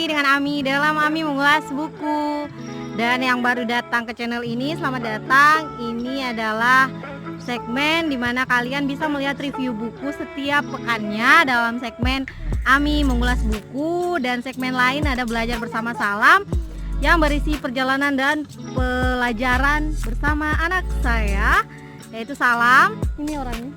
dengan Ami dalam Ami mengulas buku. Dan yang baru datang ke channel ini, selamat datang. Ini adalah segmen dimana kalian bisa melihat review buku setiap pekannya dalam segmen Ami mengulas buku. Dan segmen lain ada belajar bersama Salam yang berisi perjalanan dan pelajaran bersama anak saya, yaitu Salam. Ini orangnya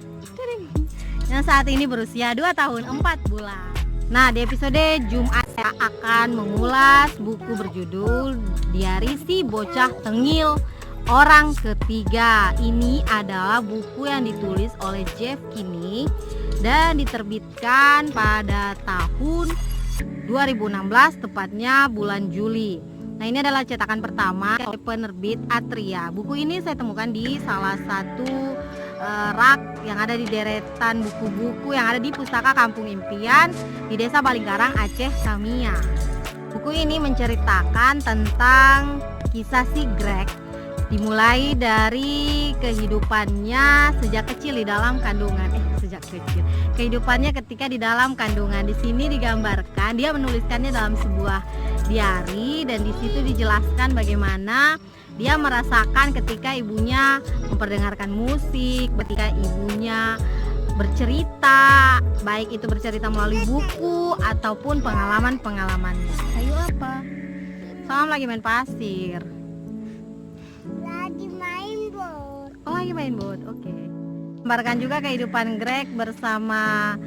yang saat ini berusia 2 tahun 4 bulan. Nah, di episode Jumat saya akan mengulas buku berjudul Diari Si Bocah Tengil Orang Ketiga. Ini adalah buku yang ditulis oleh Jeff Kinney dan diterbitkan pada tahun 2016, tepatnya bulan Juli. Nah, ini adalah cetakan pertama oleh penerbit Atria. Buku ini saya temukan di salah satu rak yang ada di deretan buku-buku yang ada di Pustaka Kampung Impian di Desa Balingkarang, Aceh, Samia. Buku ini menceritakan tentang kisah si Greg, dimulai dari kehidupannya sejak kecil di dalam kandungan. Kehidupannya ketika di dalam kandungan. Di sini digambarkan dia menuliskannya dalam sebuah diari, dan di situ dijelaskan bagaimana dia merasakan ketika ibunya memperdengarkan musik, ketika ibunya bercerita, baik itu bercerita melalui buku ataupun pengalaman-pengalamannya. Ayo apa? Salam lagi main pasir. Lagi main board. Oh, lagi main board. Oke. Gambarkan juga kehidupan Greg bersama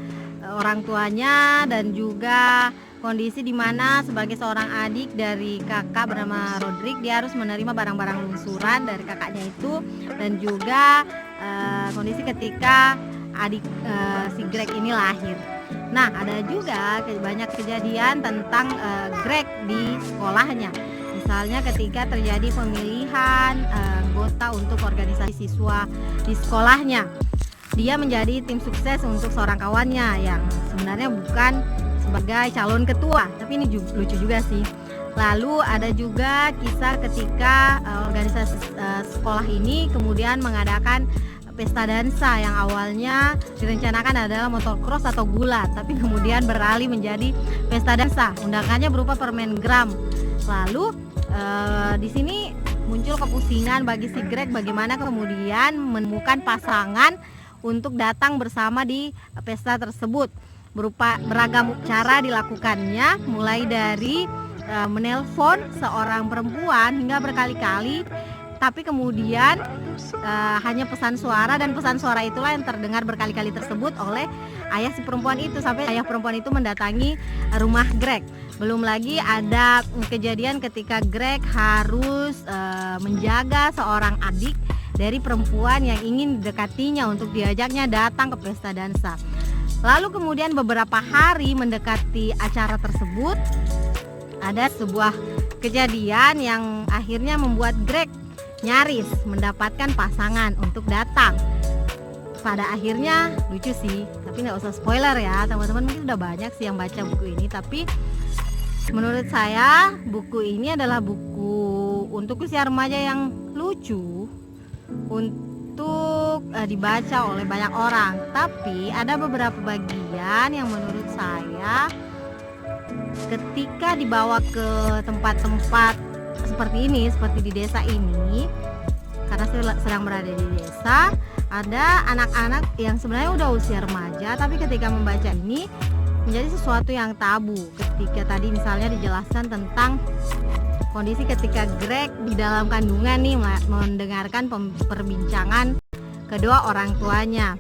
orang tuanya dan juga kondisi di mana sebagai seorang adik dari kakak bernama Rodrik, dia harus menerima barang-barang lungsuran dari kakaknya itu, dan juga kondisi ketika adik si Greg ini lahir. Nah, ada juga banyak kejadian tentang Greg di sekolahnya. Misalnya ketika terjadi pemilihan anggota untuk organisasi siswa di sekolahnya, dia menjadi tim sukses untuk seorang kawannya yang sebenarnya bukan sebagai calon ketua, tapi ini lucu juga sih. Lalu ada juga kisah ketika organisasi sekolah ini kemudian mengadakan pesta dansa yang awalnya direncanakan adalah motocross atau gulat, tapi kemudian beralih menjadi pesta dansa. Undangannya berupa permen gram. Lalu di sini muncul kepusingan bagi si Greg bagaimana kemudian menemukan pasangan untuk datang bersama di pesta tersebut. Berupa beragam cara dilakukannya, mulai dari menelpon seorang perempuan hingga berkali-kali, tapi kemudian hanya pesan suara, dan pesan suara itulah yang terdengar berkali-kali tersebut oleh ayah si perempuan itu, sampai ayah perempuan itu mendatangi rumah Greg. Belum lagi ada kejadian ketika Greg harus menjaga seorang adik dari perempuan yang ingin didekatinya untuk diajaknya datang ke pesta dansa. Lalu kemudian beberapa hari mendekati acara tersebut, ada sebuah kejadian yang akhirnya membuat Greg nyaris mendapatkan pasangan untuk datang. Pada akhirnya lucu sih, tapi nggak usah spoiler ya teman-teman, mungkin udah banyak sih yang baca buku ini. Tapi menurut saya buku ini adalah buku untuk usia remaja yang lucu untuk dibaca oleh banyak orang. Tapi ada beberapa bagian yang menurut saya ketika dibawa ke tempat-tempat seperti ini, seperti di desa ini, karena saya sedang berada di desa, ada anak-anak yang sebenarnya udah usia remaja, tapi ketika membaca ini menjadi sesuatu yang tabu. Ketika tadi misalnya dijelaskan tentang kondisi ketika Greg di dalam kandungan nih mendengarkan perbincangan kedua orang tuanya.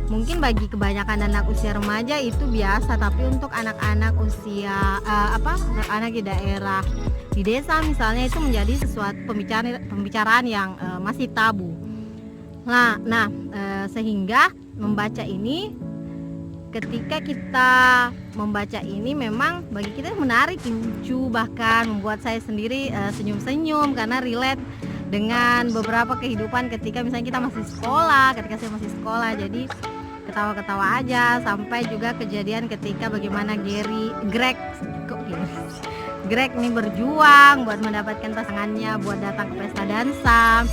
Mungkin bagi kebanyakan anak usia remaja itu biasa, tapi untuk anak-anak usia anak-anak di daerah di desa misalnya itu menjadi sesuatu pembicaraan yang masih tabu. Sehingga membaca ini, ketika kita membaca ini memang bagi kita menarik, lucu, bahkan membuat saya sendiri senyum-senyum karena relate dengan beberapa kehidupan ketika misalnya kita masih sekolah, ketika saya masih sekolah, jadi ketawa-ketawa aja. Sampai juga kejadian ketika bagaimana Greg ini berjuang buat mendapatkan pasangannya, buat datang ke pesta dansa.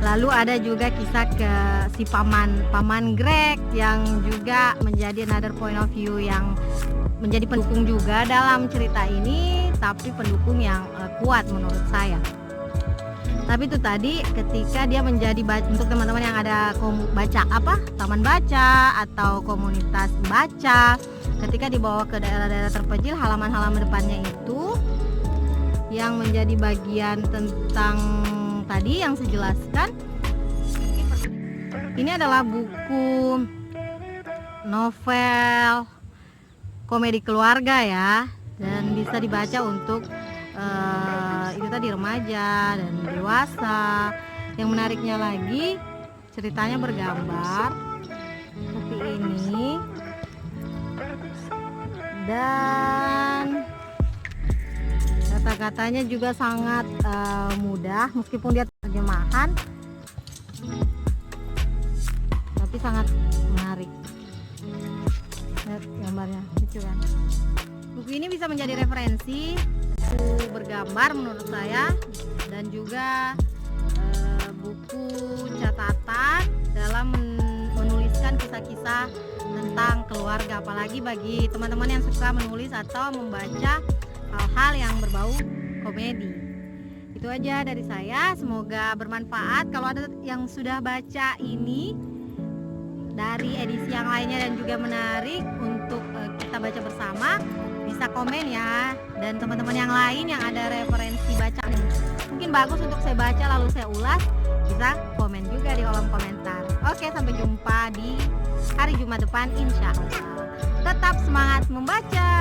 Lalu ada juga kisah ke si paman Greg yang juga menjadi another point of view yang menjadi pendukung juga dalam cerita ini. tapi pendukung yang kuat menurut saya. Tapi itu tadi ketika dia menjadi untuk teman-teman yang ada baca taman baca atau komunitas baca, ketika dibawa ke daerah-daerah terpencil, halaman-halaman depannya itu yang menjadi bagian tentang tadi yang saya jelaskan. Ini adalah buku novel komedi keluarga ya, dan bisa dibaca untuk itu tadi remaja dan dewasa. Yang menariknya lagi, ceritanya bergambar seperti ini, dan kata-katanya juga sangat mudah meskipun dia terjemahan, tapi sangat menarik. Lihat gambarnya, lucu kan? Buku ini bisa menjadi referensi buku bergambar menurut saya, dan juga buku catatan dalam menuliskan kisah-kisah tentang keluarga, apalagi bagi teman-teman yang suka menulis atau membaca hal-hal yang berbau komedi. Itu aja dari saya, semoga bermanfaat. Kalau ada yang sudah baca ini dari edisi yang lainnya dan juga menarik untuk kita baca bersama, bisa komen ya. Dan teman-teman yang lain yang ada referensi bacaan mungkin bagus untuk saya baca lalu saya ulas, bisa komen juga di kolom komentar. Oke, sampai jumpa di hari Jumat depan insya Allah. Tetap semangat membaca.